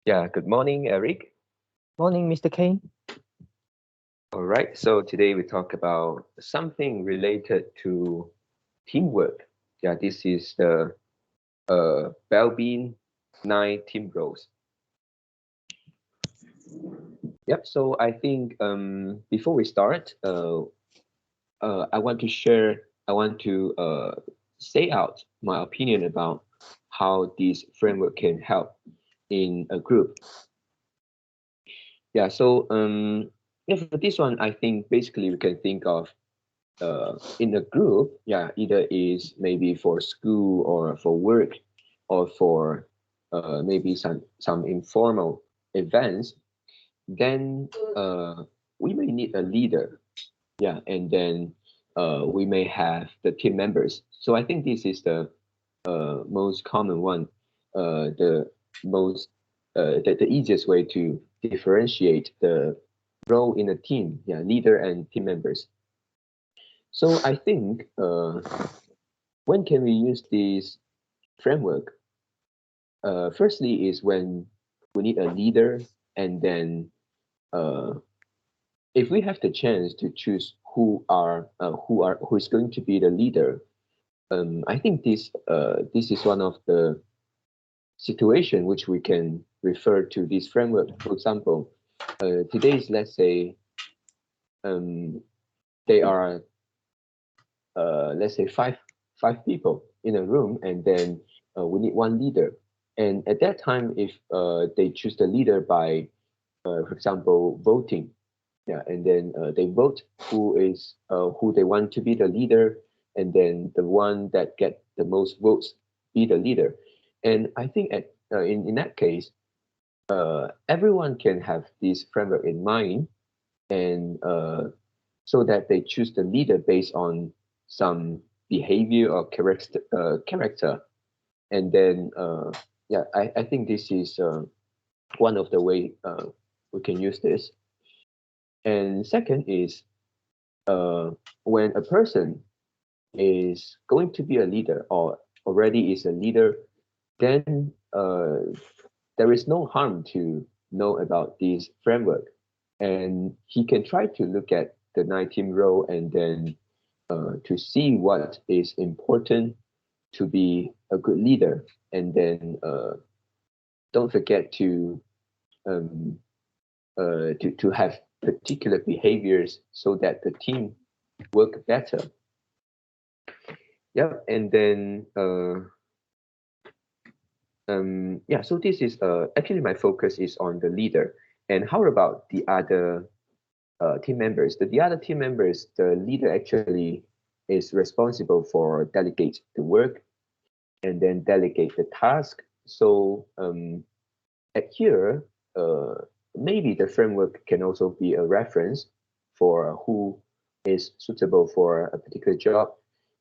Yeah, good morning, Eric. Morning, Mr. Kane. All right, so today we talk about something related to teamwork. Yeah, this is the Belbin 9 team roles. Yep, so I think before we start, I want to say out my opinion about how this framework can help in a group. Yeah, so yeah, for this one, I think basically we can think of in a group, yeah, either is maybe for school or for work or for maybe some informal events, then we may need a leader, yeah, and then we may have the team members. So I think this is the most common one, the most the easiest way to differentiate the role in a team, yeah, leader and team members. So I think when can we use this framework? Firstly, is when we need a leader, and then uh, if we have the chance to choose who is going to be the leader, I think this is one of the situation which we can refer to this framework. For example, today's let's say um, they are let's say five people in a room, and then we need one leader. And at that time, if they choose the leader by, for example, voting, yeah, and then they vote who they want to be the leader, and then the one that get the most votes be the leader. And I think in that case, everyone can have this framework in mind, and so that they choose the leader based on some behavior or character. And then yeah, I think this is one of the way we can use this. And second is uh, when a person is going to be a leader or already is a leader, then there is no harm to know about this framework, and he can try to look at the 19 role, and then to see what is important to be a good leader, and then don't forget um, to have particular behaviors so that the team work better. Yep, and then yeah, so this is actually my focus is on the leader. And how about the other team members? The other team members, the leader actually is responsible for delegate the work and then delegate the task. So at here, maybe the framework can also be a reference for who is suitable for a particular job.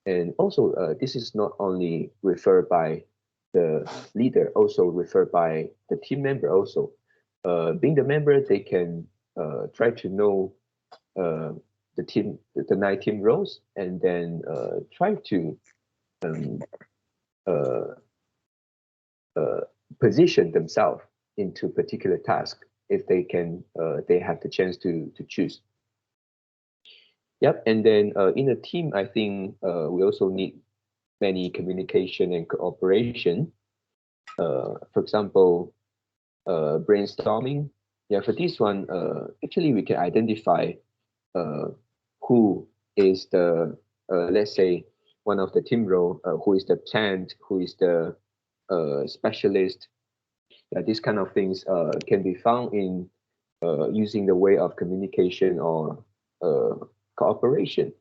And also, this is not only referred by the leader, also referred by the team member also. Being the member, they can try to know uh, the 9 team roles, and then try to um, uh, uh, position themselves into particular task if they have the chance to choose. Yep, and then in a team, I think we also need many communication and cooperation. For example, brainstorming. Yeah, for this one, actually we can identify uh, who is the let's say one of the team role, who is the plant, who is the specialist. Yeah, these kind of things can be found in using the way of communication or uh, cooperation.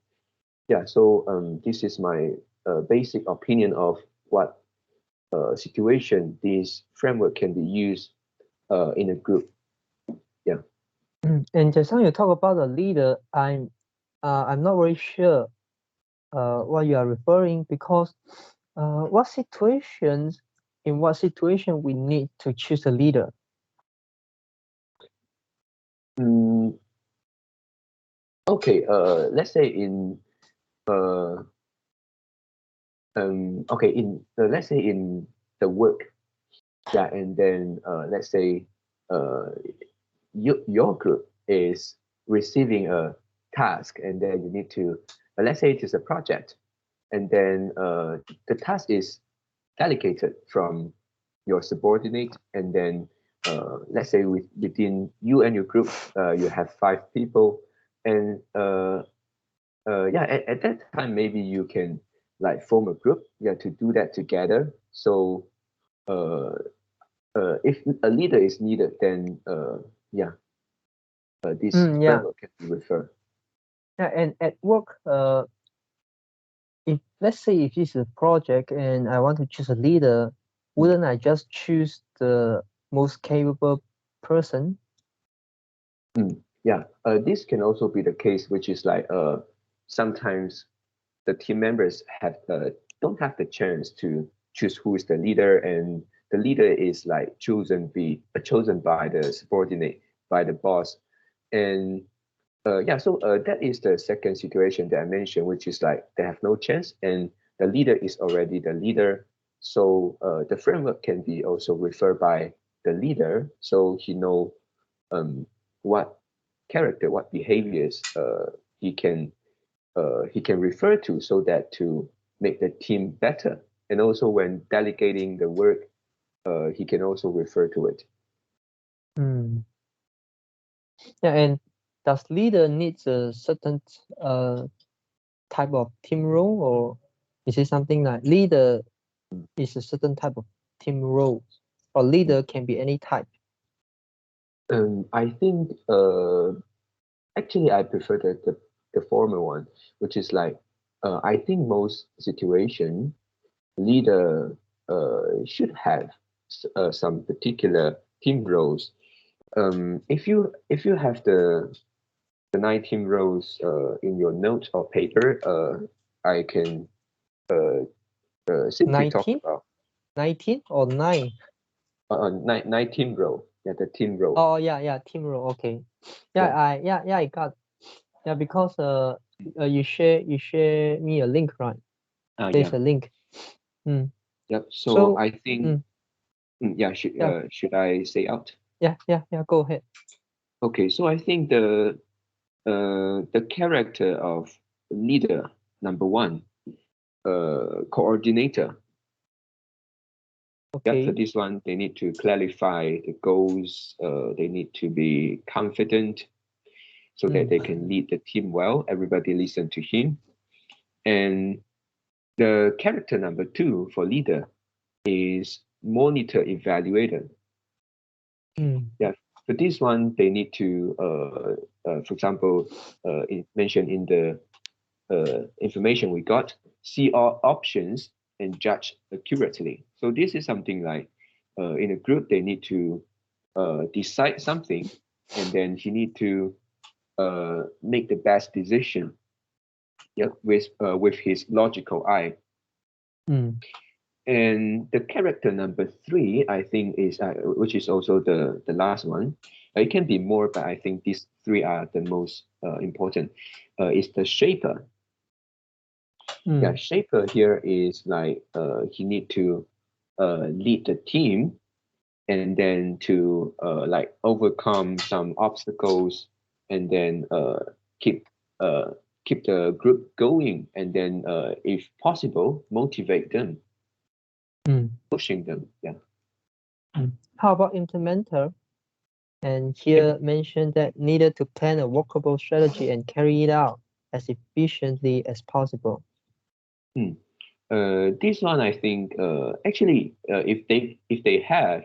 Yeah, so this is my basic opinion of what situation this framework can be used in a group. Yeah. And just now you talk about the leader, I'm not very sure what you are referring, because what situations in what situation we need to choose a leader? Mm, okay. Let's say in uh, okay, in let's say in the work. Yeah, and then let's say uh, your group is receiving a task, and then you need to, let's say it is a project, and then the task is delegated from your subordinate, and then let's say within you and your group, you have 5 people, and yeah, at that time maybe you can like form a group, yeah, to do that together. So uh, if a leader is needed, then yeah, this Yeah, framework can be referred. yeah, and at work, if let's say if it's a project and I want to choose a leader, Mm. wouldn't I just choose the most capable person? Yeah, this can also be the case, which is like sometimes the team members have don't have the chance to choose who is the leader, and the leader is like chosen by the subordinate, by the boss, and yeah, so that is the second situation that I mentioned, which is like they have no chance, and the leader is already the leader. So the framework can be also referred by the leader, so he know um, what character, what behaviors he can refer to, so that to make the team better. And also when delegating the work, he can also refer to it. Hmm. Yeah, and does leader needs a certain uh type of team role, or is it something like leader is a certain type of team role, or leader can be any type? I think actually I prefer the former one, which is like I think most situation leader should have some particular team roles. If you have the 19 rows in your note or paper, I can uh, simply talk 19, about 19 or 9? 19 row, yeah, the team row. Oh yeah, yeah, team role. Okay. Yeah, Yeah, I got. Yeah, because you share me a link, right? There's yeah, a link. Mm. yep. So So I think, mm, yeah, yeah, should I say out? yeah. Go ahead. Okay, so I think the character of leader, number one, coordinator. Yeah, for Okay. this one, they need to clarify the goals. They need to be confident so that Mm. they can lead the team well. Everybody listen to him. And the character number two for leader is monitor evaluator. Mm. Yeah, for this one, they need to, for example, mentioned in the information we got, see all options and judge accurately. So this is something like in a group, they need to decide something, and then he need to make the best decision, yeah, with his logical eye. Mm. And the character number three, I think, is which is also the last one. It can be more, but I think these three are the most important. Is the shaper. Yeah, Mm. shaper here is like he need to lead the team, and then to like overcome some obstacles, and then keep uh, keep the group going, and then if possible motivate them, Mm. pushing them. Yeah. Mm. How about implementer? And Im- here mentioned that needed to plan a workable strategy and carry it out as efficiently as possible. hmm. This one I think actually if they have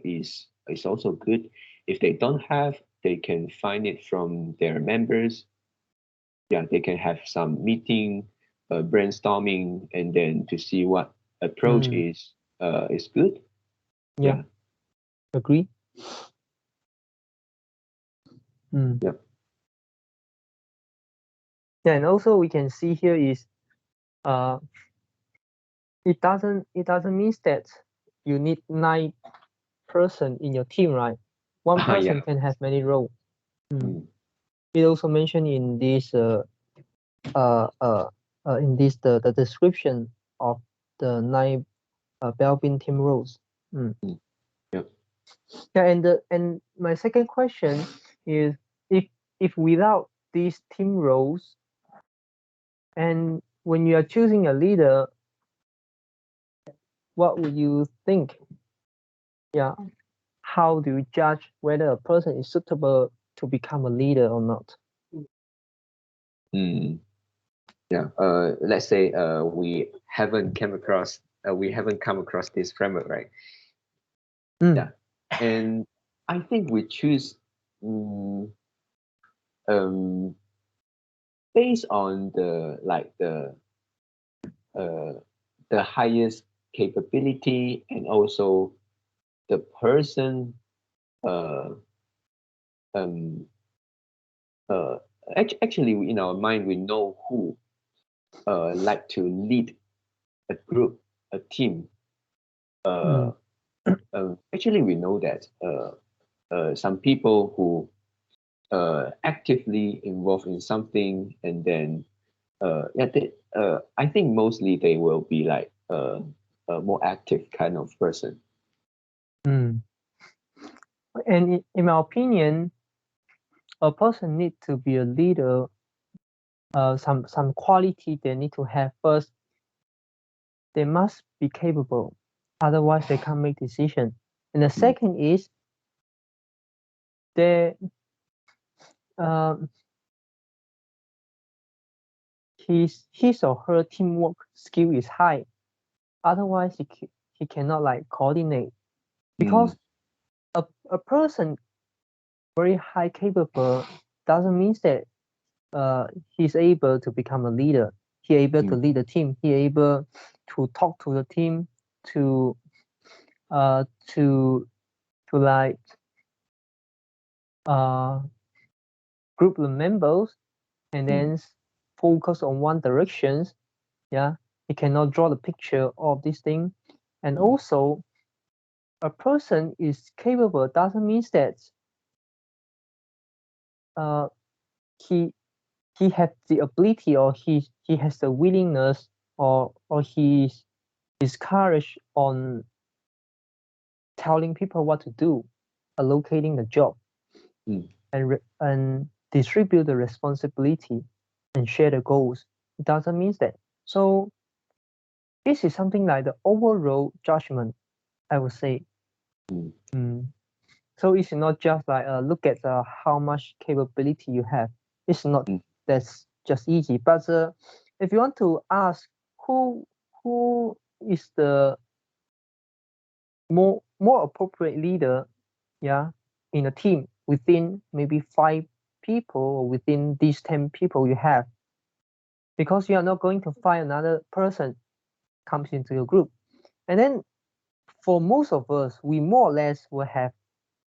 is also good. If they don't have, they can find it from their members. Yeah, they can have some meeting, brainstorming, and then to see what approach Mm. is good. Yeah, Yeah, agree. Mm. yeah, Yeah, and also we can see here is uh it doesn't mean that you need 9 person in your team, right? One yeah. person can have many roles. Mm. Mm, It also mentioned in this uh uh the description of the 9 Belbin team roles. Mm. mm. Yeah, and my second question is, if without these team roles, and when you are choosing a leader, what would you think? Yeah, how do you judge whether a person is suitable to become a leader or not? Mm. Yeah. Let's say we haven't come across this framework, right? Mm, Yeah. And I think we choose mm, um based on uh the highest capability, and also the person uh um uh actually in our mind we know who like to lead a group, a team. uh mm, Actually we know that some people who actively involved in something, and then I think mostly they will be like a more active kind of person. mm. And in my opinion, a person need to be a leader. Some quality they need to have first. They must be capable, otherwise they can't make decision. And the Mm, second is they um his or her teamwork skill is high. Otherwise he cannot like coordinate, mm, because a person very high capable doesn't mean that he's able to become a leader. He able to mm, lead a team. He able to talk to the team, to uh to to like uh group the members, and mm, then focus on one directions. Yeah, he cannot draw the picture of this thing. And mm, also, a person is capable doesn't mean that uh he he has the ability, or he has the willingness, or his courage on telling people what to do, allocating the job, mm, and distribute the responsibility and share the goals. It doesn't mean that. So this is something like the overall judgment, I would say. mm, Mm. So it's not just like look at how much capability you have. It's not mm, that's just easy. But if you want to ask who who is the more appropriate leader, yeah, in a team within maybe 5 people, or within these 10 people you have, because you are not going to find another person comes into your group. And then for most of us, we more or less will have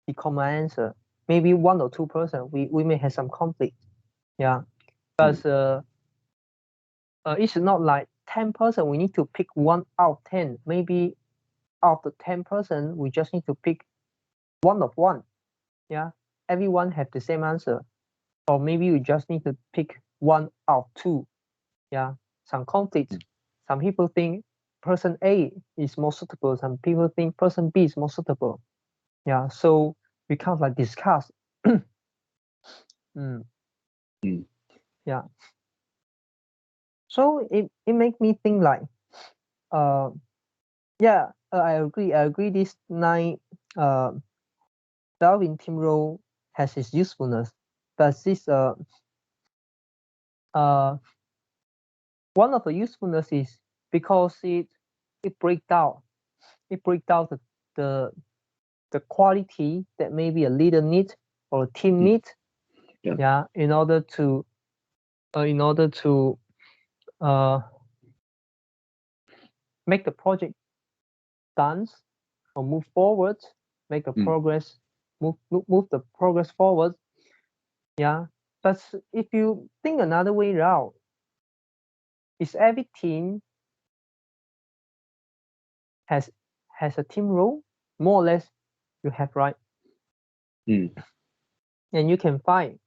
the common answer. Maybe 1 or 2 person, we may have some conflict. Yeah. mm, But it's not like 10 person, we need to pick 1 out of 10. Maybe out of the 10 person, we just need to pick 1 of 1. Yeah. Everyone have the same answer. Or maybe we just need to pick 1 out of 2. Yeah. Some conflict. mm, Some people think person A is more suitable. Some people think person B is more suitable. Yeah. So we kind of like discuss. Mm, mm, yeah. So it make me think like, uh, yeah, I agree. This 9 uh Belbin team role has its usefulness, but this uh one of the usefulness is because it break down the the the quality that maybe a leader needs, or a team mm. needs. Yeah. Yeah, in order to uh make the project done, or move forward, make the Mm, progress, move the progress forward. Yeah, but if you think another way around, is every team has has a team role, more or less, you have, right? mm, And you can find.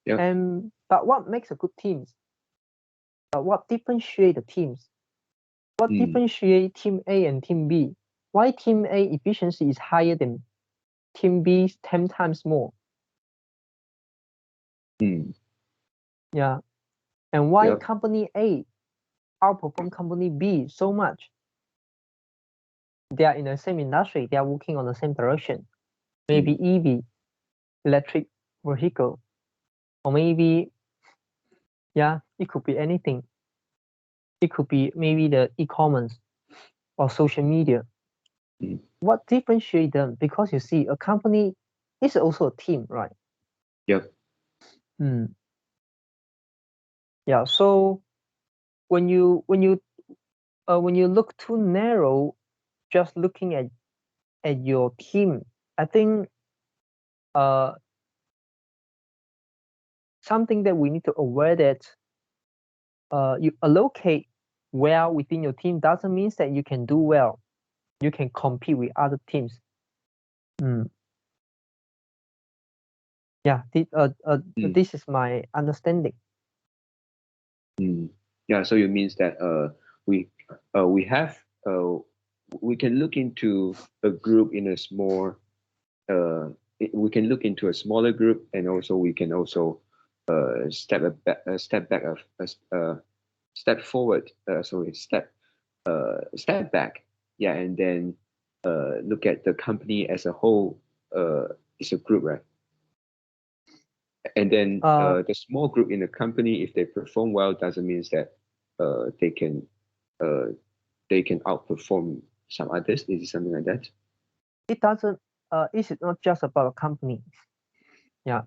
yeah. And but what makes a good teams? What differentiate the teams? What Mm, differentiate team A and team B? Why team A efficiency is higher than team B 10 times more. Yeah. And why Yep. company A outperform company B so much? They are in the same industry. They are working on the same direction. Maybe EV, electric vehicle, or maybe, yeah, it could be anything. It could be maybe the e-commerce or social media. What differentiates them? Because you see, a company is also a team, right? Yep. Yeah. So when you look too narrow, just looking at your team, I think something that we need to aware that you allocate well within your team doesn't mean that you can do well. You can compete with other teams. Yeah, this is my understanding. Yeah, so it means that we have we can look into a group in a small we can look into a smaller group, and also we can also step back step forward sorry step back, yeah, and then look at the company as a whole. It's a group, right? And then the small group in the company, if they perform well, doesn't mean that uh, they can uh, they can outperform some others. Is it something like that? It doesn't. It's not just about a company. Yeah,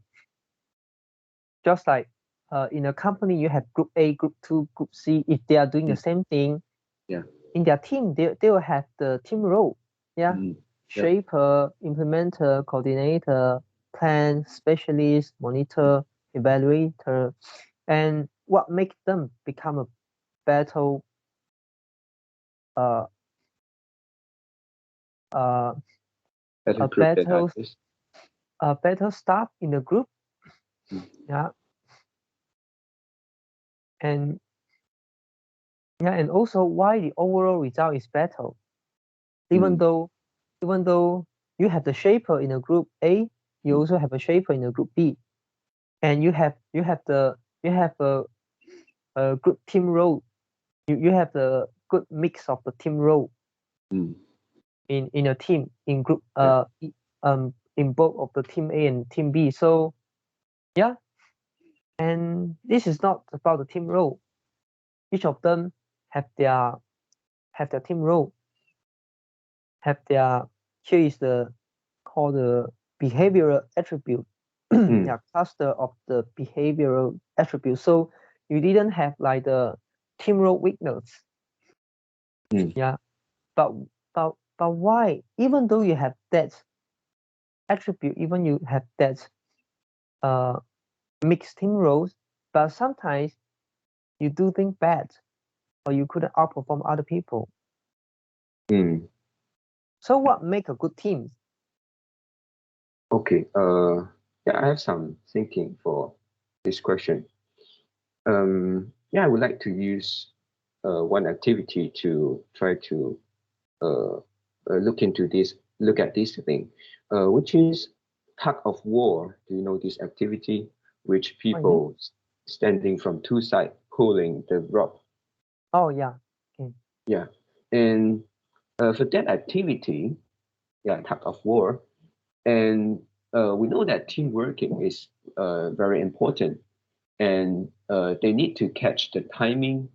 just like in a company you have group A, group 2, group C. If they are doing the same thing, Yeah. in their team, they will have the team role. Yeah, Yep. shaper, implementer, coordinator, plan, specialist, monitor, evaluator, and what makes them become a better uh uh Better a group than better others. staff in the group. Yeah, and yeah, and also why the overall result is better. Even though you have the shaper in a group A, you also have a shaper in a group B, and you have a good team role. You have the good mix of the team role in a team in group in both of the team A and team B. So yeah, and this is not about the team role. Each of them have their team role, have their here is the called the behavioral attribute. Yeah, cluster of the behavioral attribute. So you didn't have like the team role weakness. Yeah, but why? Even though you have that attribute, even you have that mixed team roles, but sometimes you do things bad, or you couldn't outperform other people. So what make a good team? Okay. Yeah, I have some thinking for this question. Yeah, I would like to use one activity to try to uh, look at this thing, which is tug of war. Do you know this activity? Which people standing from two sides pulling the rope. Oh yeah. Okay. Yeah, and for that activity, yeah, tug of war, and we know that team working is very important, and they need to catch the timing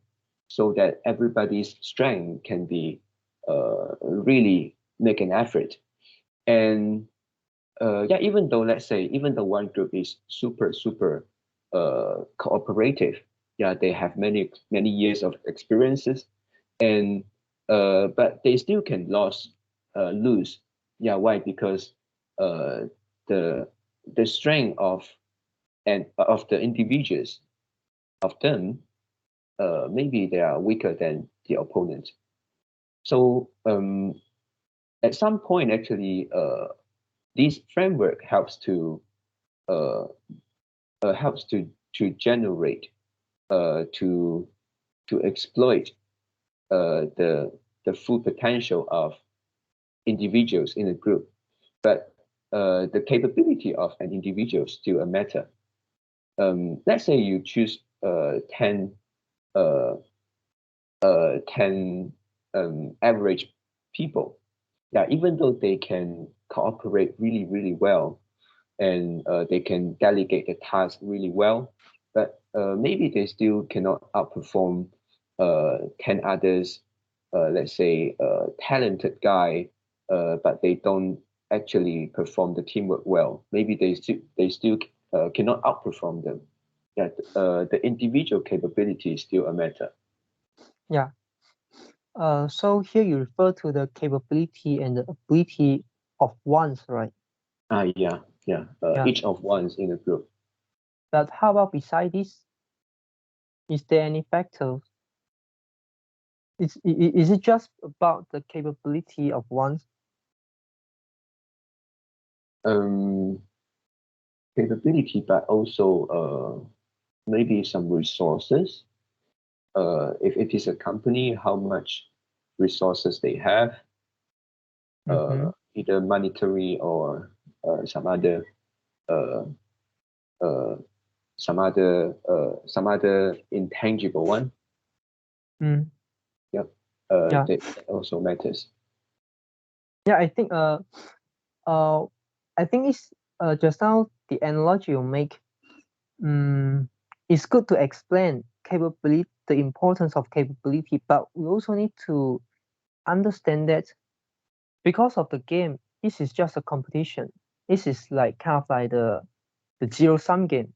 so that everybody's strength can be really make an effort. And yeah, even though let's say even though one group is super cooperative, yeah, they have many years of experiences, and but they still can lose. Yeah, why? Because uh, the strength of the individuals of them, maybe they are weaker than the opponent. So at some point, actually, this framework uh, helps to generate to exploit the full potential of individuals in a group. But the capability of an individual still a matter. Let's say you choose 10 uh, 10 average people. Yeah, even though they can cooperate really, really well, and they can delegate the task really well, but maybe they still cannot outperform 10 others, let's say talented guy, but they don't actually perform the teamwork well. Maybe they still cannot outperform them. Yeah, the individual capability is still a matter. Yeah. So here you refer to the capability and the ability of ones, right? Yeah, yeah. Yeah. Each of ones in a group. But how about beside this? Is there any factors? Is it just about the capability of ones? Um, Capability, but also maybe some resources. If it is a company, how much resources they have, Mm-hmm. either monetary or some other uh, uh, some other intangible one. Mm. Yep. Yeah. That also matters. Yeah. Uh, I think it's just now the analogy you make. It's good to explain capability, the importance of capability, but we also need to understand that because of the game, this is just a competition. This is like kind of like the zero sum game.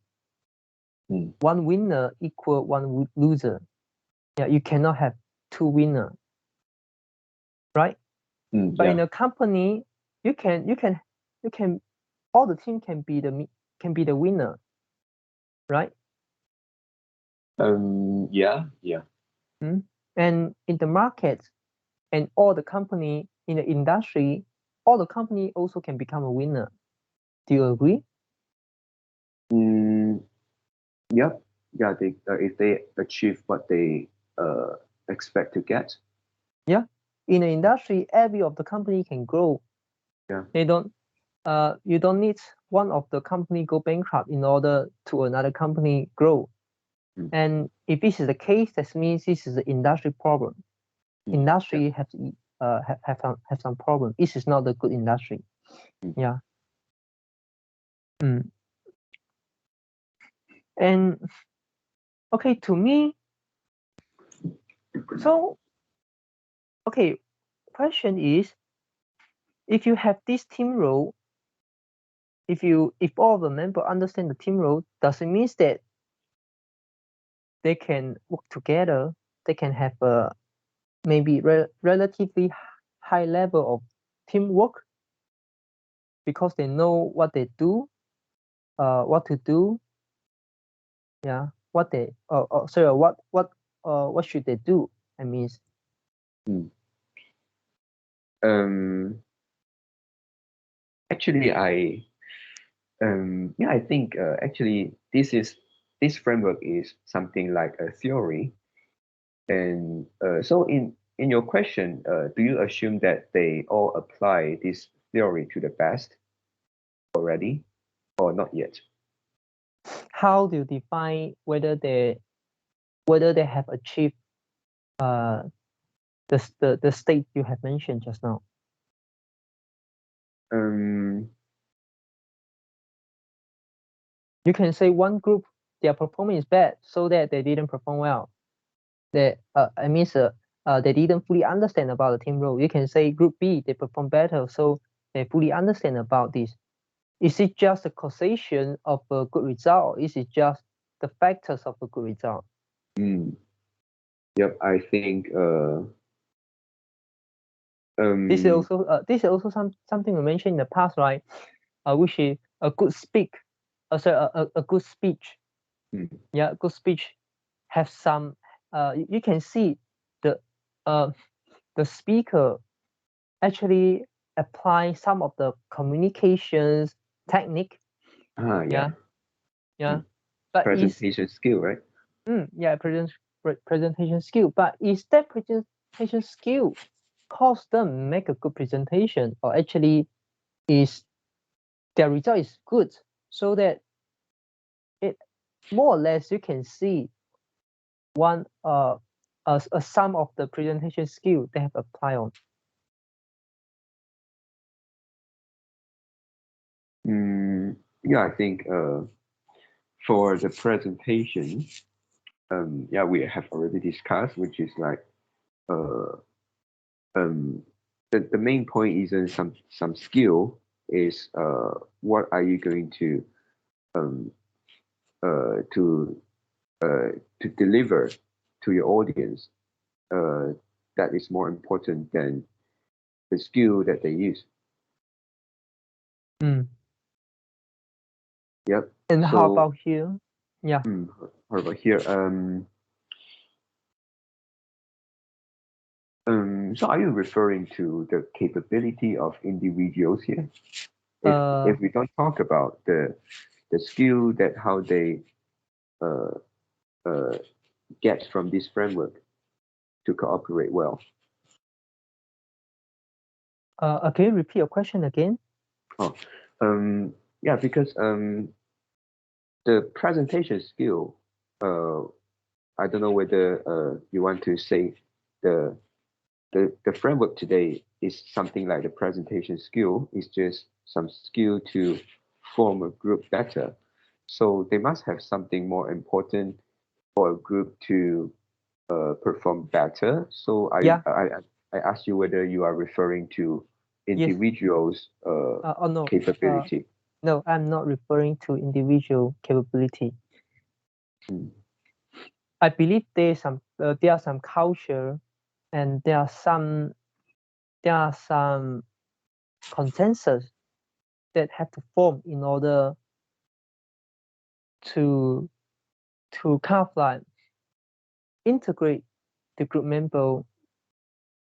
Mm. One winner equal one loser. Yeah, you cannot have two winner, right? But in Yeah. a company, you can all the team can be the winner, right? Yeah. Yeah. Mm? And in the market and all the company in the industry, all the company also can become a winner. Do you agree? Mm, yep. Yeah. They if they achieve what they uh, expect to get. Yeah. In the industry, every of the company can grow. Yeah. They don't you don't need one of the company go bankrupt in order to another company grow. Mm, And if this is the case, that means this is an industry problem. yeah. Industry have some problem. This is not a good industry. Mm, Yeah. Mm. And okay, to me, so okay, question is, if you have this team role, if all the members understand the team role, does it mean that they can work together? They can have a maybe relatively high level of teamwork because they know what they do, what to do. Yeah, what they sorry, what should they do? I mean, mm. Um, Actually, I think actually this framework is something like a theory. And so in your question, do you assume that they all apply this theory to the best already, or not yet? how do you define whether they have achieved uh the state you have mentioned just now? Um, You can say one group their performance is bad, so that they didn't perform well. I mean, they didn't fully understand about the team role. You can say group B they perform better, so they fully understand about this. Is it just a causation of a good result? Is it just the factors of a good result? mm, yep, I think um, This is also something we mentioned in the past, right? Which is a good a good speech. mm, Yeah, good speech have some. You can see the uh, the speaker actually apply some of the communications technique. yeah, Yeah, yeah. mm, But is presentation skill, right? yeah presentation skill. But is that presentation skill cause them make a good presentation, or actually is their result is good, so that it more or less you can see one a sum of the presentation skill they have applied on. Yeah, I think for the presentation, yeah, we have already discussed, which is like uh, um, the main point isn't some skill, is what are you going um, to to deliver to your audience, uh, that is more important than the skill that they use. Mm. Yep. And how So, about here? Yeah. how about here? So are you referring to the capability of individuals here? If we don't talk about the skill that how they uh, uh, get from this framework to cooperate well. Can you repeat your question again? Oh, yeah, because the presentation skill, uh, I don't know whether you want to say the the framework today is something like the presentation skill. It's just some skill to form a group better. So they must have something more important for a group to perform better. So Yeah. I asked you whether you are referring to Yes. individuals' Oh no. capability. No, I'm not referring to individual capability. Mm, I believe there are some culture, and there are some consensus that have to form in order to kind of like integrate the group member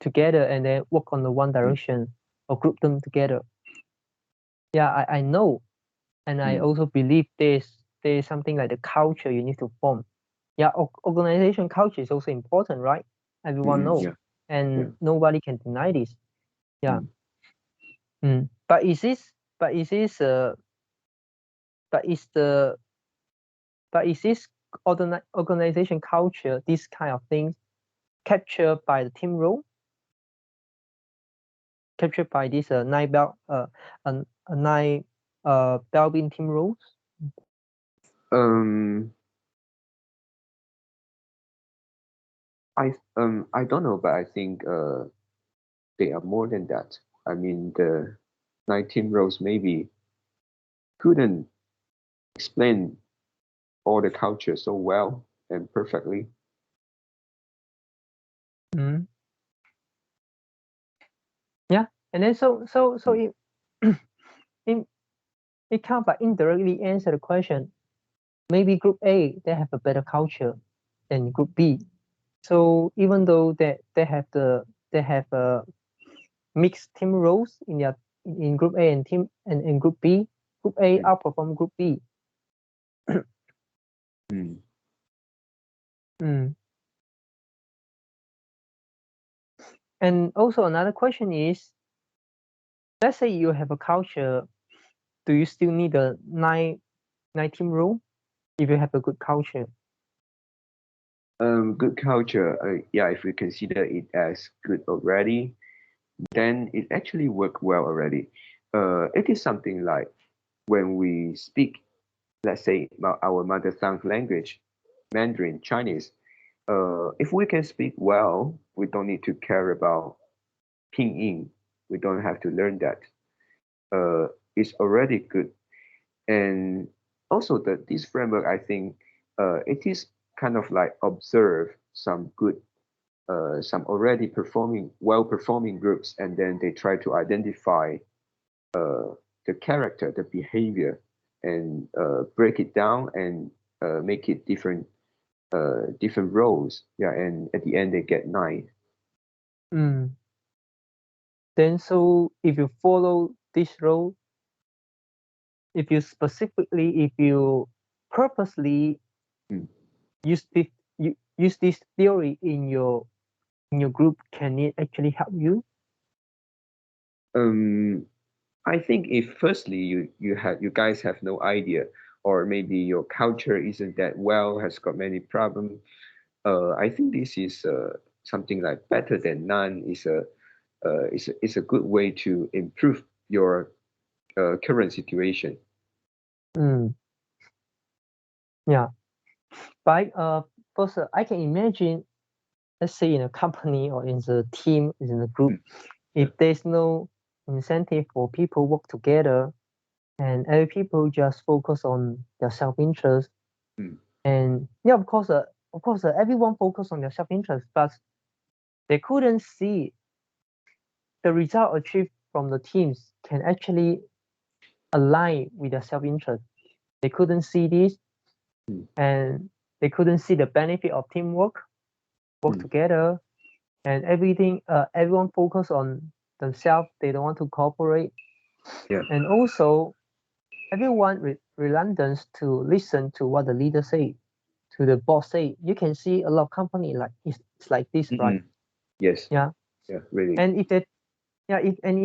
together and then work on the one mm, direction or group them together. Yeah, I know, and I mm, also believe there's something like the culture you need to form. Yeah, organization culture is also important, right? Everyone know, yeah, yeah. and nobody can deny this. Yeah. Mm. But is this? But is this? But is the? But is this organization culture? This kind of things captured by the team role, captured by this nine Belbin team roles. Um, I don't know, but I think they are more than that. I mean, the 19 rows maybe couldn't explain all the culture so well and perfectly. Mm. Yeah, and then so Mm. it it, it kind of like indirectly answer the question. Maybe group A they have a better culture than group B. So even though they have mixed team roles in their in group A and team and in group B, group A Mm. outperform group B. Mm. Mm. And also another question is, let's say you have a culture, do you still need a nine team rule if you have a good culture? Good culture. Yeah, if we consider it as good already, then it actually worked well already. It is something like when we speak, let's say our mother tongue language, Mandarin, Chinese. If we can speak well, we don't need to care about pinyin. We don't have to learn that. It's already good. And also this framework, I think, it is kind of like observe some good, some already well performing groups, and then they try to identify the character, the behavior, and break it down and make it different roles. Yeah, and at the end they get nine. Mm. Then so if you follow this rule, if you purposely Mm. use this use this theory in your group, can it actually help you? Um, I think if firstly you guys have no idea, or maybe your culture isn't that well, has got many problems. I think this is something like better than none. Is a good way to improve your current situation. Mm, yeah. But first, I can imagine, let's say in a company or in the team, in a group, Mm, yeah. if there's no incentive for people work together and every people just focus on their self-interest, Mm, and yeah, of course, everyone focus on their self-interest, but they couldn't see the result achieved from the teams can actually align with their self-interest. They couldn't see this, mm, and they couldn't see the benefit of teamwork, work mm, together, and everything. Everyone focus on themselves. They don't want to cooperate, yeah. and also everyone reluctant to listen to what the leader say, to the boss say. You can see a lot of company like it's like this, right? Mm-mm. Yes. Yeah, Yeah. Really. and if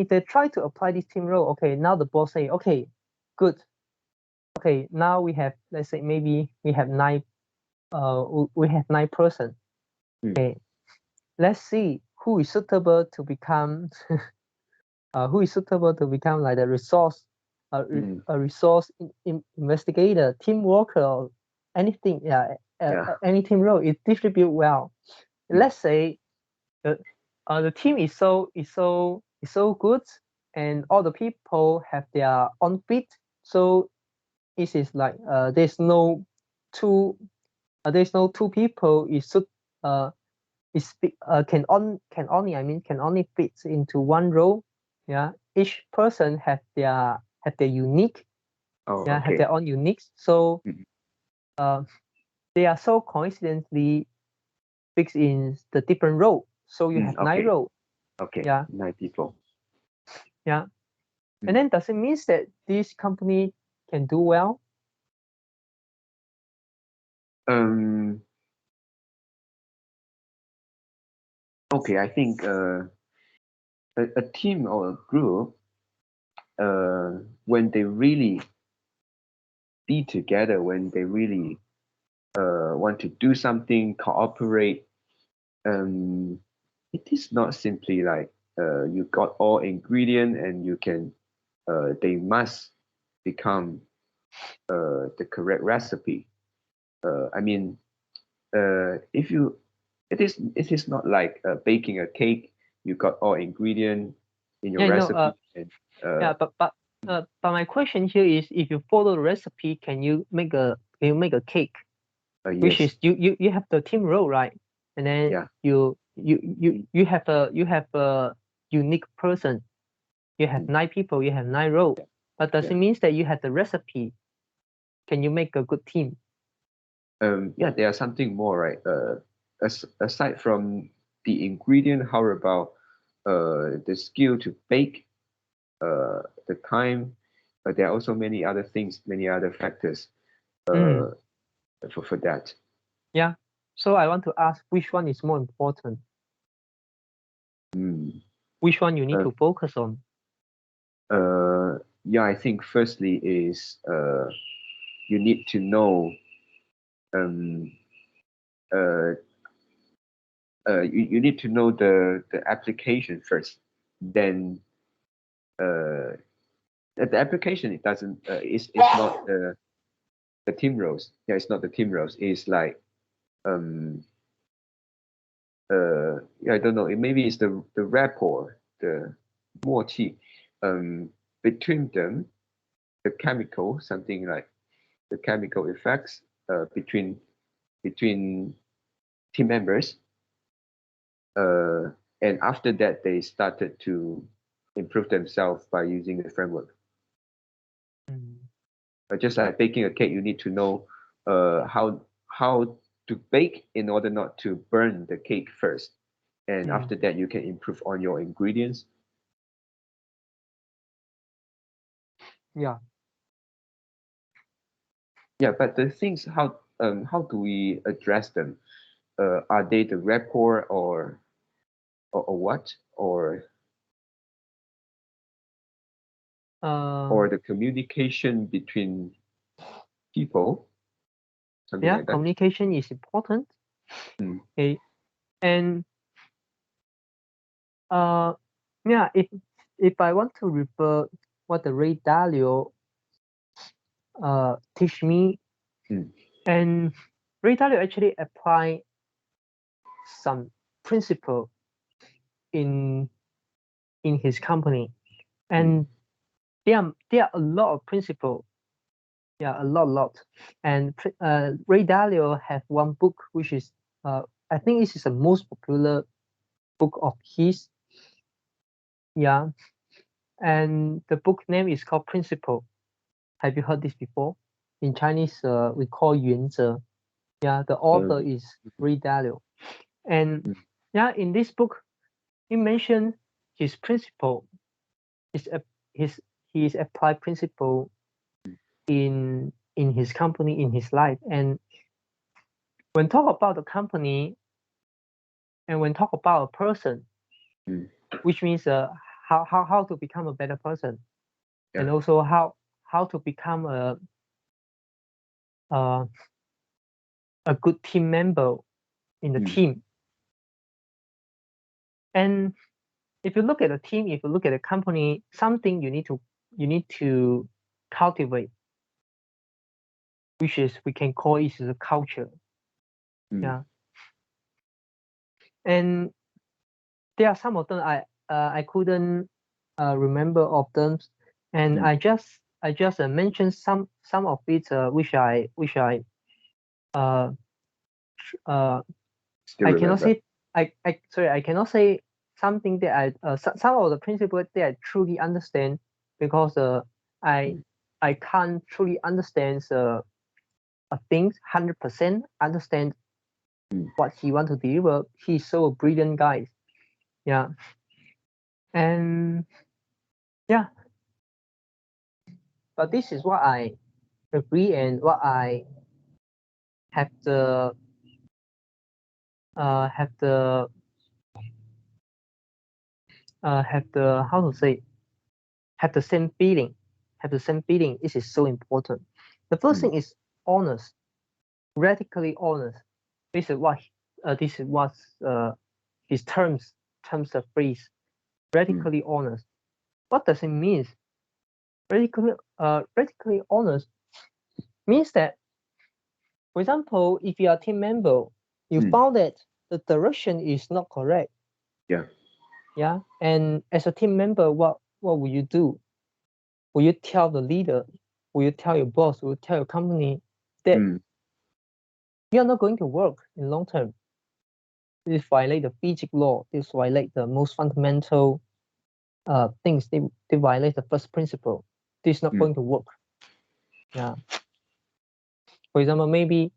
they try to apply this team role, okay, now the boss say, okay, good, okay, now we have, let's say maybe we have we have 9 person. Mm, Okay, let's see who is suitable to become like the resource, mm, a resource investigator, team worker, or anything. Yeah, yeah. any team role is distribute well. Mm, Let's say the the team is so good, and all the people have their own fit. So it is like two there's no two people is should can only, can only fit into one role. Yeah, each person have their unique, oh, yeah, have okay. their own unique. So Mm, uh, they are so coincidentally fixed in the different role. So you have nine okay. role. Okay. Yeah, 9 people. yeah. And Mm. then does it mean that this company can do well? Um. Okay. I think a team or a group when they really be together, when they really want to do something, cooperate, um, it is not simply like you got all ingredient and you can they must become the correct recipe. I mean, if you it is not like baking a cake. You got all ingredient in your Yeah, no. recipe and Yeah, but my question here is, if you follow the recipe, can you make a cake? Which yes, is you have the team role, right? And then yeah, you have a unique person. You have mm, 9 people. You have 9 role. But does it yeah. mean that you have the recipe? Can you make a good team? Yeah, there's something more, right? Aside from the ingredient, how about the skill to bake, the time? There are also many other things, many other factors Mm, uh, for that. yeah. So I want to ask, which one is more important? Mm. Which one you need Uh, to focus on? yeah, I think firstly is you need to know um, uh, you need to know the application first. Then uh, the application it doesn't it's not the team roles. Yeah, it's not the team roles. It's like um yeah, I don't know. It maybe it's the rapport, the 默契 between them, the chemical, something like the chemical effects between team members. Uh, and after that, they started to improve themselves by using the framework. Mm, Just like baking a cake, you need to know how to bake in order not to burn the cake first. And mm, after that, you can improve on your ingredients. yeah. Yeah, but the things how do we address them? Are they the rapport or what? Or or the communication between people, something yeah, like that. communication is important. Mm, Okay, and yeah, if I want to refer what the Ray Dalio teach me, mm, and Ray Dalio actually apply some principle in his company, mm, and there are a lot of principle. Yeah, a lot. And Ray Dalio have one book which is I think this is the most popular book of his. Yeah, and the book name is called Principle. Have you heard this before? In Chinese, we call 原则. Yeah, the author um, is Ray Dalio, and mm, yeah, in this book, he mentioned his principle, his his his applied principle in his company, in his life. And when talk about the company and when talk about a person, mm, which means how to become a better person, yeah. and also how to become uh, a good team member in the Mm, team. And if you look at a team, if you look at a company, something you need to cultivate, which is we can call it a culture. mm, Yeah, and there are some of them I couldn't remember of them, and mm. I just mentioned some of it which I uh uh Still I cannot remember. say I sorry I cannot say something that some of the principles that I truly understand, because I Mm, I can't truly understand a things 100% understand mm, what he want to deliver. He's so a brilliant guy. Yeah, and yeah, but this is what I agree and what I have the have the have the how to say have the same feeling. Have the same feeling. This is so important. The first mm, thing is honest, radically honest. This is what his terms of phrase. mm, Radically honest. What does it mean? Radically honest means that, for example, if you are a team member, you mm. found that the direction is not correct. Yeah. Yeah, and as a team member, what will you do? Will you tell the leader? Will you tell your boss? Will you tell your company that Mm, you are not going to work in long term? This violate the physics law. This violate the most fundamental things. They violate the first principle. This is not mm, going to work. Yeah. For example, maybe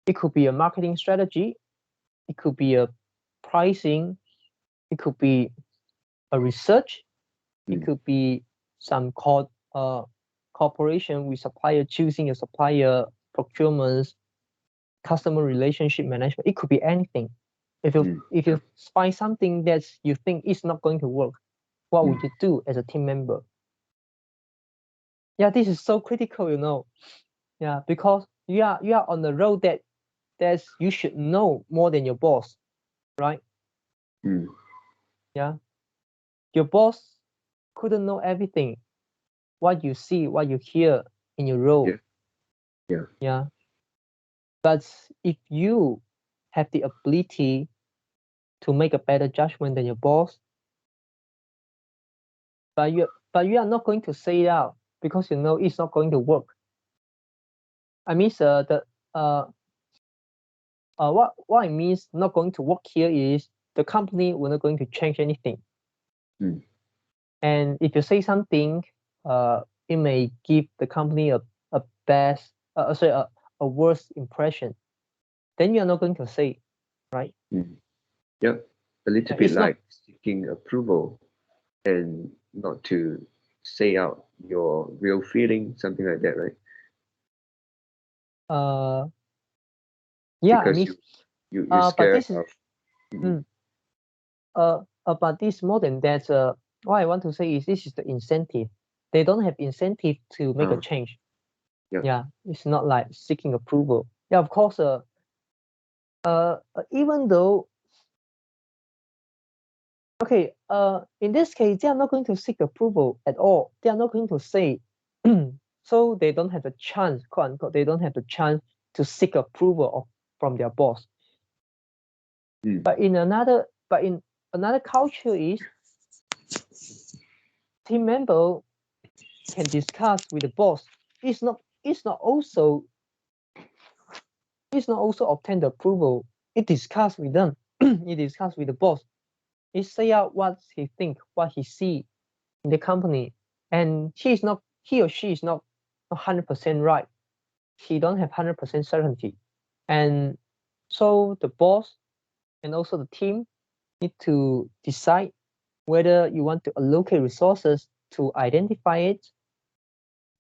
it could be a marketing strategy. It could be a pricing. It could be a research. It mm, could be some cooperation with supplier, choosing a supplier, procurement, customer relationship management. It could be anything. mm, If you find something that you think is not going to work, what mm, would you do as a team member? Yeah, this is so critical. Yeah, because you are on the road that you should know more than your boss, right? mm. Yeah, your boss couldn't know everything, what you see, what you hear in your Yeah. role. Yeah. Yeah, but if you have the ability to make a better judgment than your boss, but you are not going to say it out because you know it's not going to work. I mean, the uh what it means not going to work here is the company will not going to change anything. Mm, And if you say something, it may give the company a best sorry a worse impression. Then you are not going to say, right? mm. Yeah. A little Yeah, bit it's not like seeking approval and not to say out your real feeling, something like that, right? uh yeah, I Because mean, you're but scared this is of. Mm, mm, but this more than that. What I want to say is this is the incentive they don't have incentive to make a change. Yeah, it's not like seeking approval. Yeah, of course. Even though, okay, in this case, they are not going to seek approval at all. They are not going to say, so they don't have the chance, quote unquote, they don't have the chance to seek approval from their boss. But in another culture is team member can discuss with the boss. It's not also obtain the approval. It discuss with them. It discuss with the boss. It say out what he think, what he see in the company, and he or she is not 100% right. He don't have 100% certainty, and so the boss and also the team need to decide whether you want to allocate resources to identify it,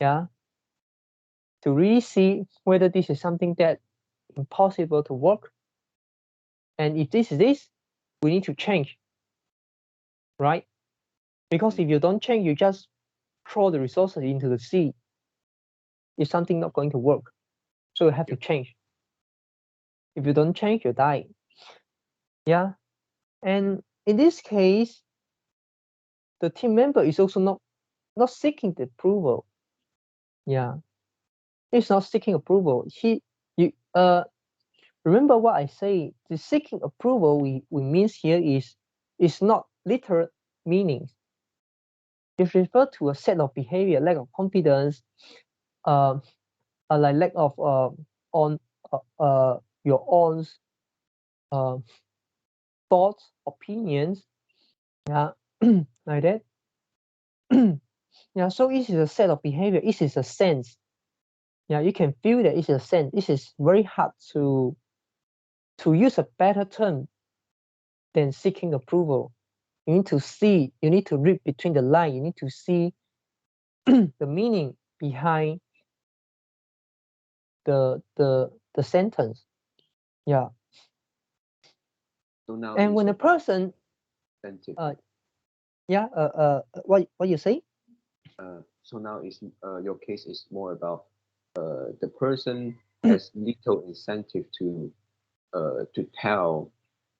yeah, to really see whether this is something that impossible to work, and if this is this, we need to change, right? Because if you don't change, you just throw the resources into the sea. It's something not going to work, so you have to change. If you don't change, you die. Yeah, and in this case, the team member is also not seeking the approval. Yeah, he's not seeking approval. Remember what I say. The seeking approval we means here is not literal meanings. It refers to a set of behavior, lack of confidence, like lack of on your own thoughts, opinions, yeah, like that. Yeah, so it is a set of behavior. It is a sense. Yeah, you can feel that it's a sense. It is very hard to use a better term than seeking approval. You need to see. You need to read between the lines. You need to see the meaning behind the sentence. Yeah. So now, And when a person, yeah, what you say? So now is your case is more about the person has little incentive to tell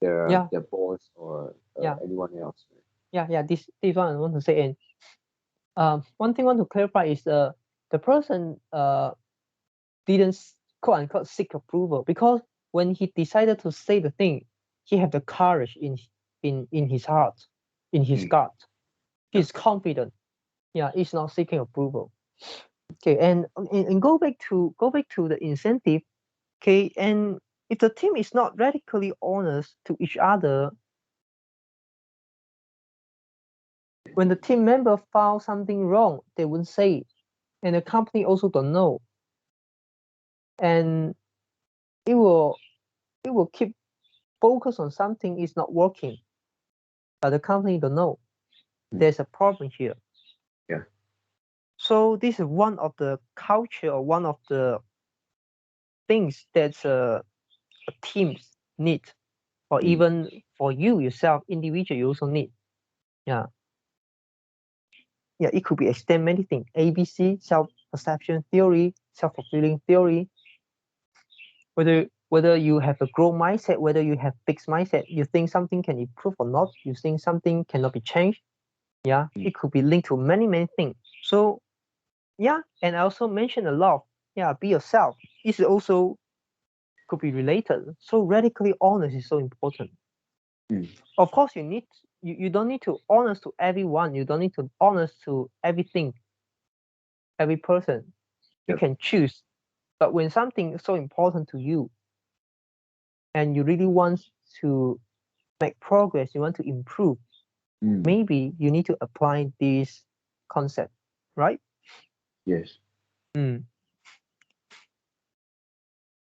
their boss or anyone else. Yeah. This one I want to say. And one thing I want to clarify is the person didn't quote unquote seek approval, because when he decided to say the thing, he had the courage in his heart, in his gut. He's confident. Yeah, he's not seeking approval. Okay, and go back to the incentive. Okay, and if the team is not radically honest to each other, when the team member found something wrong, they wouldn't say it, and the company also don't know, and it will keep focus on something is not working, but the company don't know. There's a problem here. Yeah. So this is one of the culture, or one of the things that a teams need, or even for you yourself, individual, you also need. Yeah. Yeah, it could be extend many things. ABC, self-perception theory, self-fulfilling theory. Whether you have a growth mindset, whether you have fixed mindset, you think something can improve or not, you think something cannot be changed. Yeah, it could be linked to many things. So yeah, and I also mentioned a lot. Yeah, be yourself. This also could be related. So radically honest is so important. Of course, you don't need to honest to everyone. You don't need to honest to everything, every person. You can choose. But when something is so important to you, and you really want to make progress, you want to improve, maybe you need to apply this concept, right? Yes.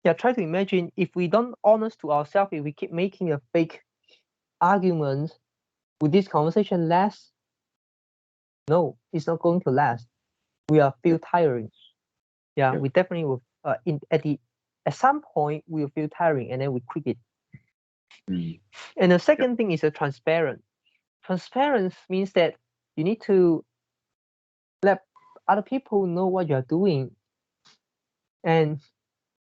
Yeah, try to imagine if we don't honest to ourselves, if we keep making a fake argument, would this conversation last? No, it's not going to last. We are feel tiring. Yeah, we definitely will. At some point we will feel tiring, and then we quit it. And the second thing is a transparent. Transparency means that you need to let other people know what you are doing, and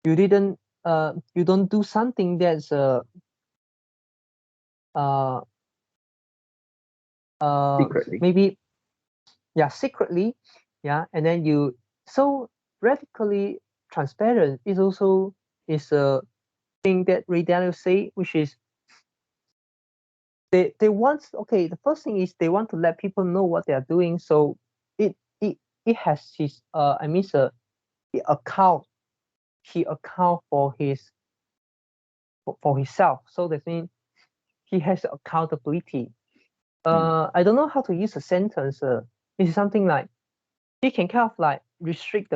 you don't do something that's uh Secretly. maybe secretly, and then you so radically transparent is also is a thing that Ray Dalio say, which is they want, okay, the first thing is they want to let people know what they are doing, so it it it has his I mean he account he account for himself, so that means he has accountability. I don't know how to use a sentence. It's something like he can kind of like restrict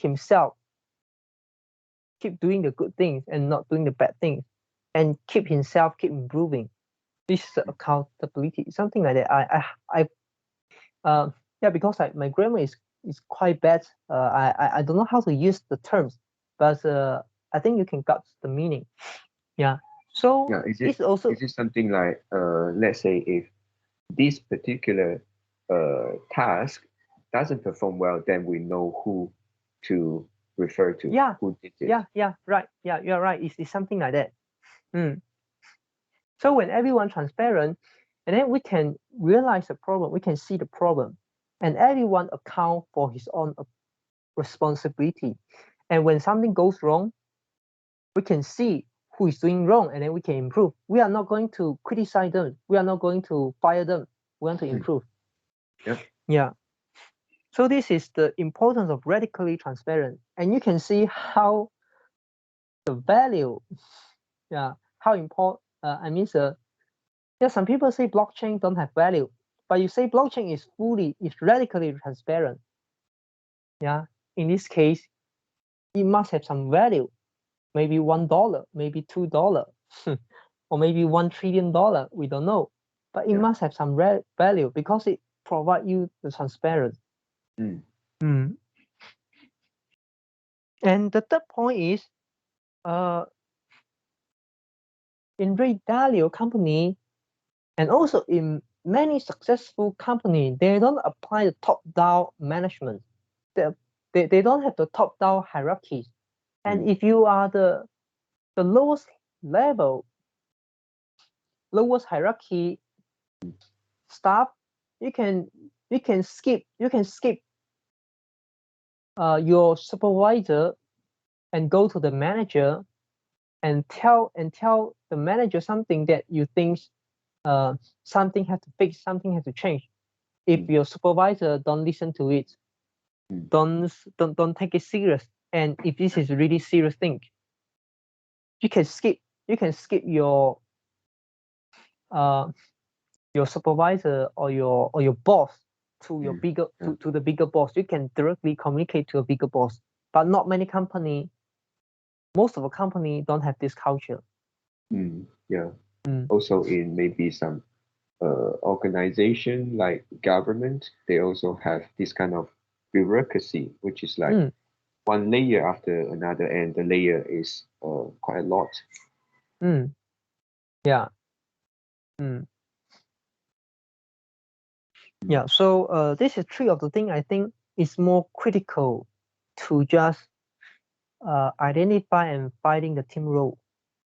himself, keep doing the good things and not doing the bad things, and keep improving. This is accountability, something like that. Because my grammar is quite bad. I don't know how to use the terms, but I think you can get the meaning. Yeah. So Yeah, it's also is it something like let's say if this particular task doesn't perform well, then we know who to refer to, yeah who did it. right, you're right. It's something like that. Mm. So when everyone transparent, and then we can realize the problem, we can see the problem, and everyone account for his own responsibility. And when something goes wrong, we can see who is doing wrong, and then we can improve. We are not going to criticize them. We are not going to fire them. We want to Mm. improve. Yeah. Yeah. So this is the importance of radically transparent, and you can see how the value, how important. Some people say blockchain don't have value, but you say blockchain is radically transparent. Yeah. In this case, it must have some value. Maybe $1, maybe $2, or maybe $1 trillion. We don't know, but it Yeah. must have some value because it provides you the transparency. Mm. Mm. And the third point is, uh, in Ray Dalio company, and also in many successful companies, they don't apply the top-down management. They, they don't have the top-down hierarchies. And if you are the lowest level, lowest hierarchy staff, you can skip your supervisor and go to the manager and tell the manager something that you think something has to fix, something has to change. If your supervisor don't listen to it, don't take it serious, and if this is really serious thing, you can skip uh, your supervisor or your boss to your bigger to the bigger boss. You can directly communicate to a bigger boss, but not many company, most of the company don't have this culture. Yeah. Mm. Also in maybe some organization like government, they also have this kind of bureaucracy, which is like one layer after another, and the layer is quite a lot. Yeah. Yeah. So this is three of the thing I think is more critical to just identify and fighting the team role.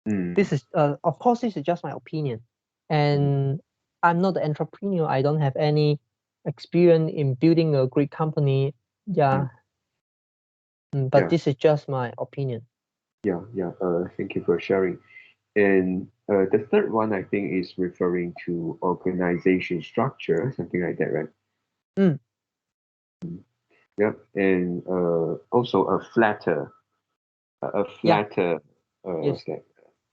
This is of course this is just my opinion, and I'm not the entrepreneur. I don't have any experience in building a great company. Yeah. But Yeah. this is just my opinion. Yeah. Yeah. Thank you for sharing. And the third one, I think, is referring to organization structure, something like that, right? Mm. Yep. And also a Yeah. flatter, Yes. what's that?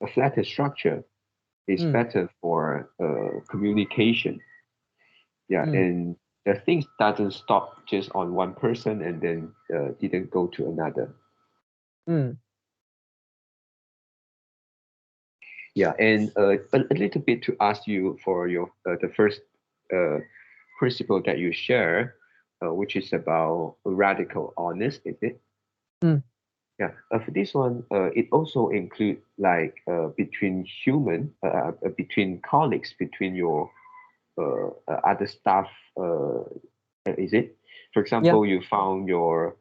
A flatter structure is better for communication. Yeah. And the things doesn't stop just on one person and then didn't go to another. Yeah. And a little bit to ask you for your the first uh, principle that you share, which is about radical honest, is it? Yeah. For this one, it also include like between between colleagues, between your other staff, Is it? For Yeah, example, you found your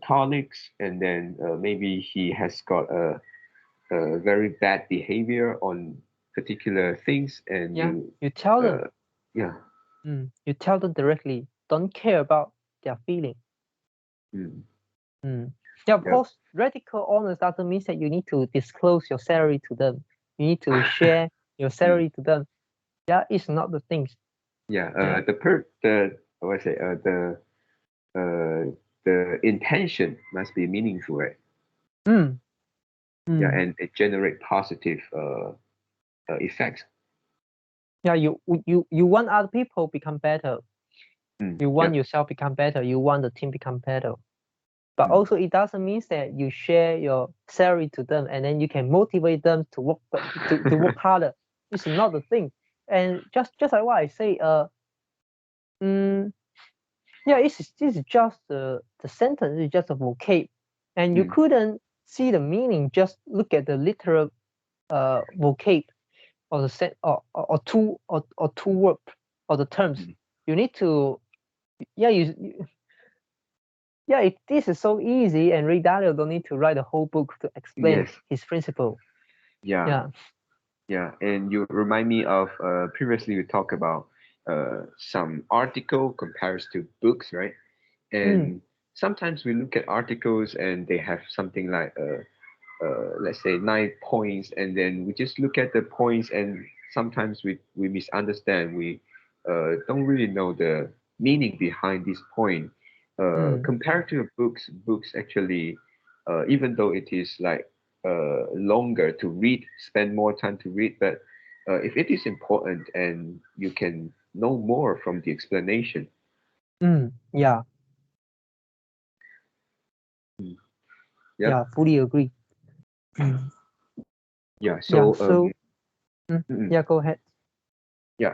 colleagues, and then maybe he has got a very bad behavior on particular things, and yeah. you, You tell them. uh, yeah, You tell them directly. Don't care about their feeling. mm, Yeah, of yeah, course, radical honest doesn't mean that you need to disclose your salary to them. You need to share your mm, salary to them. That is not the things. yeah. Yeah. The what I say, the intention must be meaningful, right? Mm, Yeah, mm. and it generate positive effects. Yeah, you want other people become better. You want Yep. yourself become better. You want the team become better. But Mm, also, it doesn't mean that you share your salary to them and then you can motivate them to work to work harder. It's not the thing. And just like what I say, mm, yeah, this is just the sentence is just a vocab, and you mm, couldn't see the meaning. Just look at the literal vocab or the set or two word or the terms. mm. You need to yeah yeah. This is so easy, and Ray Dalio don't need to write a whole book to explain Yes. his principle. Yeah. Yeah. Yeah, and you remind me of previously we talked about some article compares to books, right? Mm, And sometimes we look at articles and they have something like let's say 9 points, and then we just look at the points, and sometimes we misunderstand. We don't really know the meaning behind this point. mm, Compared to books actually, even though it is like longer to read, spend more time to read, but if it is important and you can know more from the explanation. yeah. Mm. Yeah. Yep. Fully agree. Mm, Yeah. yeah. So So mm, yeah. Go ahead. yeah.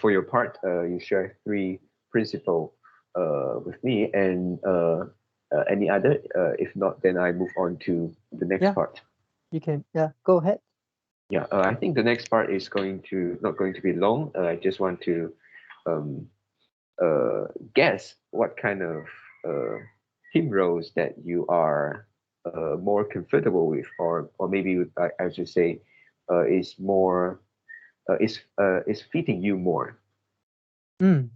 For your part, you share three principle with me, and any other? If not, then I move on to the next Yeah. part. You can. Yeah. Go ahead. Yeah, I think the next part is going to not going to be long. I just want to um, guess what kind of uh, team roles that you are more comfortable with, or maybe I should say is more is fitting you more. Mm.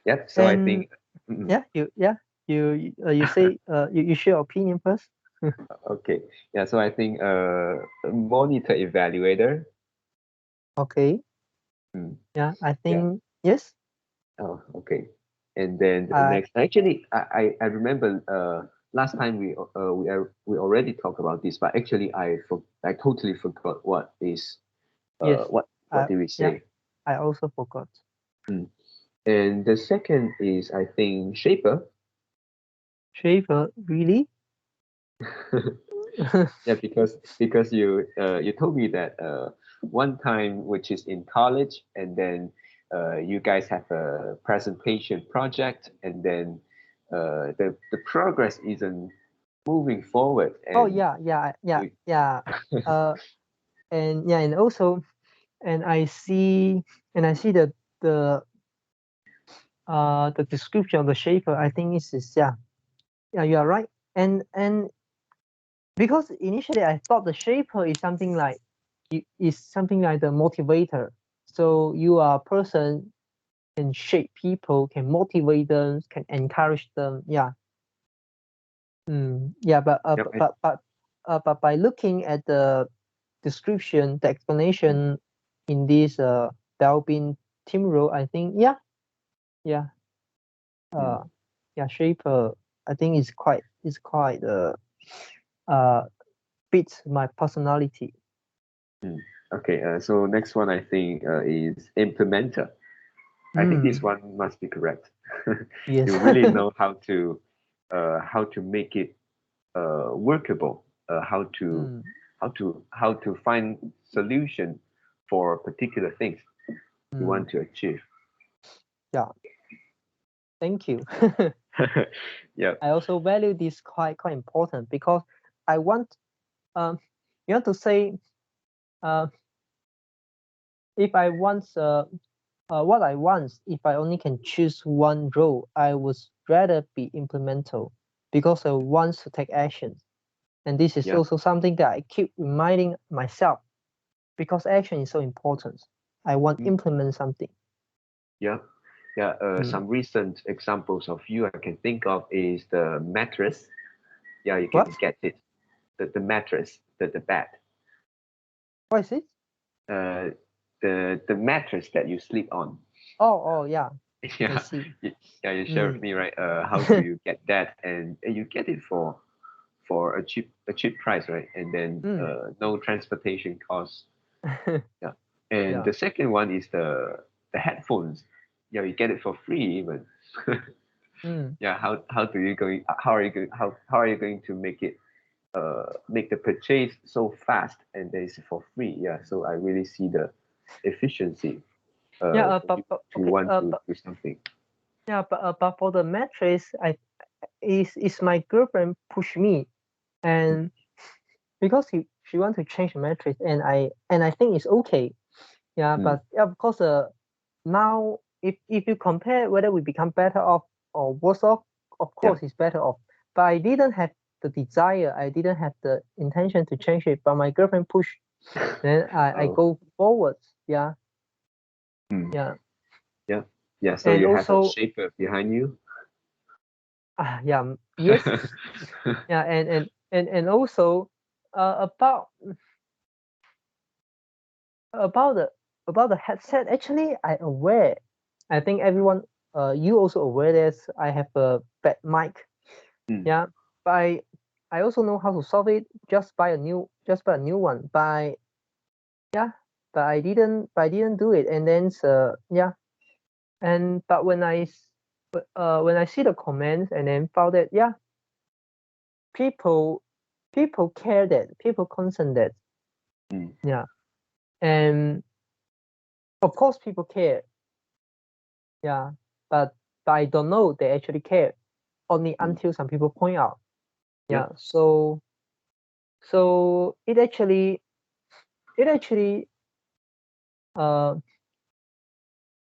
Yep. So I And think mm, you say you share your opinion first. okay. Yeah. So I think monitor evaluator. Okay. Mm, Yeah, I yeah. think yes. Oh, okay. And then the I next, actually, I remember last time we already talked about this, but actually I totally forgot yes. what did we Yeah. say? I also forgot. Mm. And the second is I think shaper. Shaver, really? Yeah, because you told me that one time which is in college, and then you guys have a presentation project, and then the progress isn't moving forward, Oh and yeah, you yeah. Uh, and yeah, and also, and I see the the description of the shaper. I think is yeah, yeah. You are right. And because initially I thought the shaper is something like is something like the motivator. So you are a person can shape people, can motivate them, can encourage them. Yeah. Yeah, yep, but by looking at the description, the mm, explanation in this Belbin team role, I think yeah mm, uh yeah shaper I think is quite uh fits my personality. mm. Okay, so next one I think is implementer. I think this Mm, one must be correct. yes. You really know how to make it workable, mm, how to find solution for particular things you mm, want to achieve. yeah. Thank you. Yeah. I also value this quite important because I want um you want to say uh if I want what I want, if I only can choose one role, I would rather be implemental because I want to take action. And this is Yeah. also something that I keep reminding myself because action is so important. I want to Mm. implement something. Yeah. Yeah. Mm. Some recent examples of you I can think of is the mattress. Yeah, you can What? get it. The mattress, the bed. What is it? Uh, the mattress that you sleep on. Oh, yeah. I Yeah, see. yeah, you share with Mm. me, right? How do you get that? And you get it for a cheap price, right? And then Mm. no transportation costs. Yeah. And Yeah. the second one is the headphones. Yeah, you get it for free even. Mm. Yeah, how are you going to make the purchase so fast and then it's for free? Yeah, so I really see the efficiency Yeah. for you But to okay. want to do something. Yeah. But for the mattress, I is my girlfriend push me, and because she want to change the mattress, and I think it's okay. Yeah. Mm. But yeah, of course, now if you compare whether we become better off or worse off, of Yeah. course it's better off. But I didn't have the desire, I didn't have the intention to change it, but my girlfriend pushed, then I Oh. go forwards. Yeah. Mm. Yeah. Yeah. Yeah. So And you have a also shaper behind you. yeah, yes. Yeah. And also about about the about the headset, actually I aware, I think everyone, you also aware that I have a bad mic. Mm. Yeah, but I also know how to solve it. Just buy a new one. Yeah, but I didn't do it. And then yeah, and but when I see the comments and then found that, yeah, people people care, that people concern that. Mm. Yeah, and of course people care. Yeah, but I don't know they actually care only Mm. until some people point out. Yeah. Yeah, so it actually uh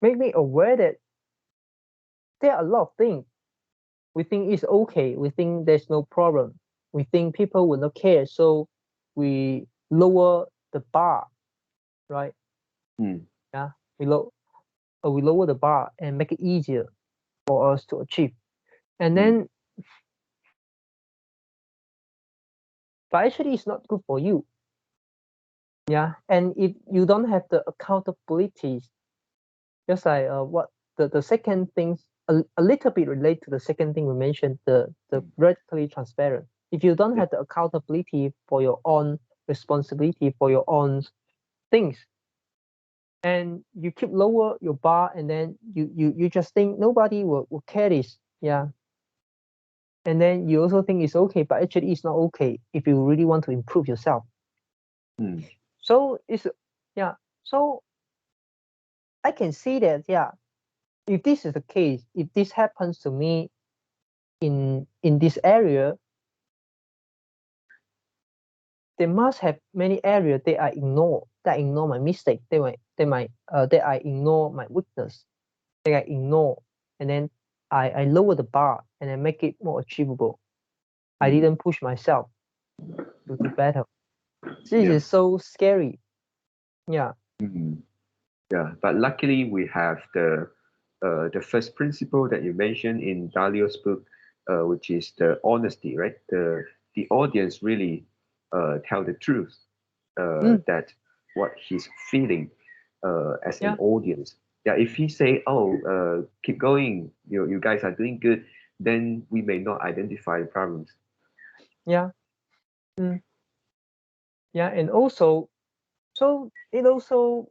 make me aware that there are a lot of things we think is okay, we think there's no problem, we think people will not care, so we lower the bar, right? Mm. Yeah, we lower the bar and make it easier for us to achieve. And Mm. then, but actually, it's not good for you. Yeah, and if you don't have the accountability, just like what the second thing, a little bit relate to the second thing we mentioned, the Mm. radically transparent. If you don't Yeah. have the accountability for your own responsibility for your own things, and you keep lower your bar, and then you just think nobody will care this. Yeah, and then you also think it's okay, but actually it's not okay if you really want to improve yourself. Mm. So it's, yeah, so I can see that, yeah, if this is the case, if this happens to me in this area, they must have many areas that I ignore, that I ignore my mistake, that I ignore my weakness, that I ignore, and then I lower the bar and I make it more achievable. I Mm. didn't push myself to do better. This Yeah. is so scary. Yeah. Mm. Yeah. But luckily, we have the first principle that you mentioned in Dalio's book, which is the honesty, right? The audience really tell the truth, Mm, that what he's feeling as an yeah. audience. Yeah, if he say, "Oh, keep going, you guys are doing good," then we may not identify the problems. Yeah. Mm, yeah. And also, so it also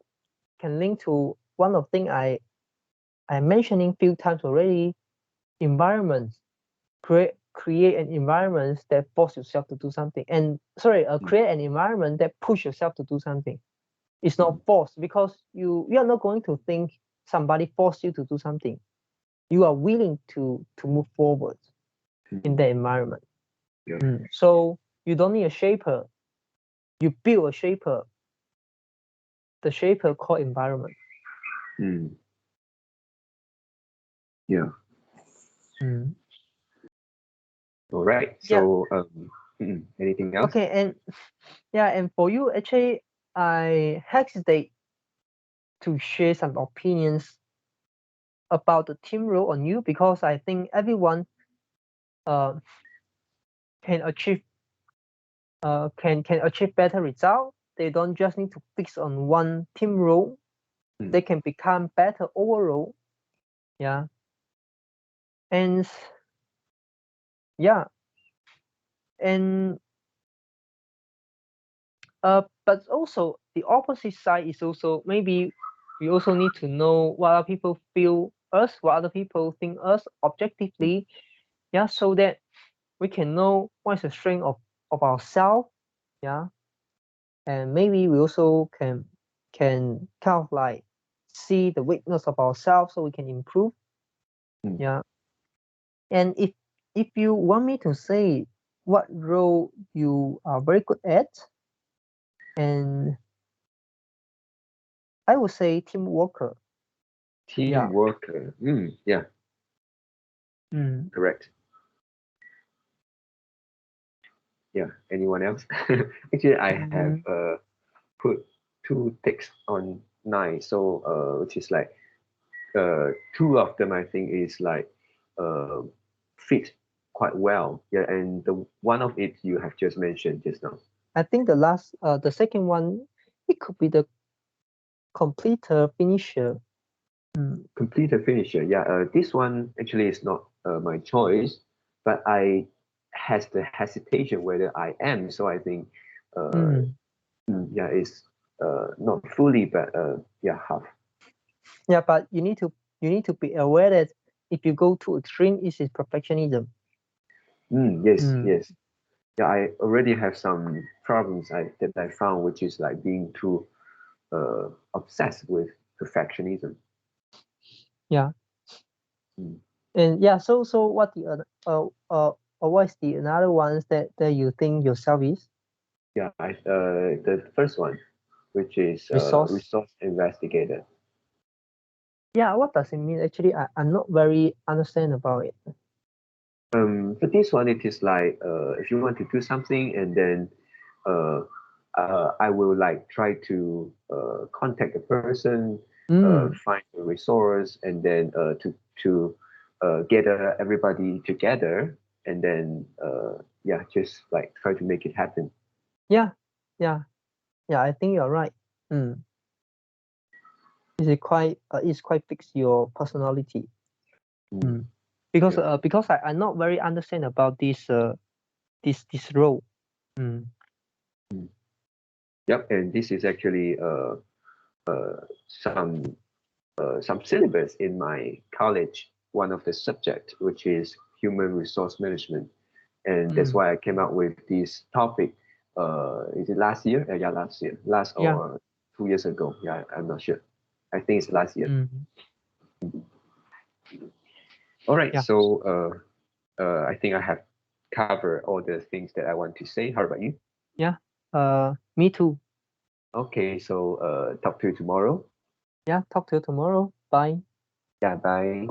can link to one of thing I mentioning few times already. Environments, create an environment that force yourself to do something, and sorry, Mm. create an environment that push yourself to do something. It's not Mm. forced, because you are not going to think somebody forced you to do something. You are willing to move forward in Mm. that environment. Yeah. So you don't need a shaper, you build a shaper, the shaper called environment. Mm. Yeah. Mm. All right. Yeah. So, anything else? Okay. And yeah, and for you, actually, I hesitate to share some opinions about the team role on you because I think everyone uh, can achieve can achieve better result. They don't just need to fix on one team role. Mm. They can become better overall. Yeah. And yeah, and but also the opposite side is also maybe we also need to know what other people feel us, what other people think us objectively. Yeah, so that we can know what is the strength of ourselves. Yeah, and maybe we also can kind of like see the weakness of ourselves so we can improve. Mm. Yeah, and if you want me to say what role you are very good at, and I would say team worker. Team Yeah. worker. Yeah, Mm. correct. Yeah. Anyone else? Actually, I have Mm. put two ticks on nine. So which is like two of them I think is like uh fit quite well. Yeah, and the one of it you have just mentioned just now. I think the second one, it could be the completer finisher. Mm. Complete a finisher. Yeah, this one actually is not my choice, but I has the hesitation whether I am. So I think, uh, Mm. yeah, it's not fully, but yeah, half. Yeah, but you need to be aware that if you go too extreme, it is perfectionism. Yes, Mm. yes. Yeah, I already have some problems that I found, which is like being too obsessed with perfectionism. Yeah, Mm. and yeah. So what the what is the another ones that you think yourself is Yeah, the first one, which is resource? resource investigator. Yeah, what does it mean? Actually, I'm not very understand about it. For this one, it is like if you want to do something, and then uh, I will like try to contact the person, Mm. find a resource, and then to gather everybody together, and then yeah, just like try to make it happen. Yeah, yeah, yeah. I think you're right. Mm. It's quite fix your personality. Mm, Mm. yeah. Because I'm not very understand about this role. Mm. Mm. Yep, and this is actually some some syllabus in my college, one of the subject, which is human resource management. And that's Mm. why I came up with this topic. Is it last year? Yeah, last year, last Yeah. or 2 years ago. Yeah, I'm not sure. I think it's last year. Mm. All right, Yeah. so I think I have covered all the things that I want to say. How about you? Yeah. Me too. Okay, so talk to you tomorrow. Yeah. Talk to you tomorrow. Bye. Yeah, bye.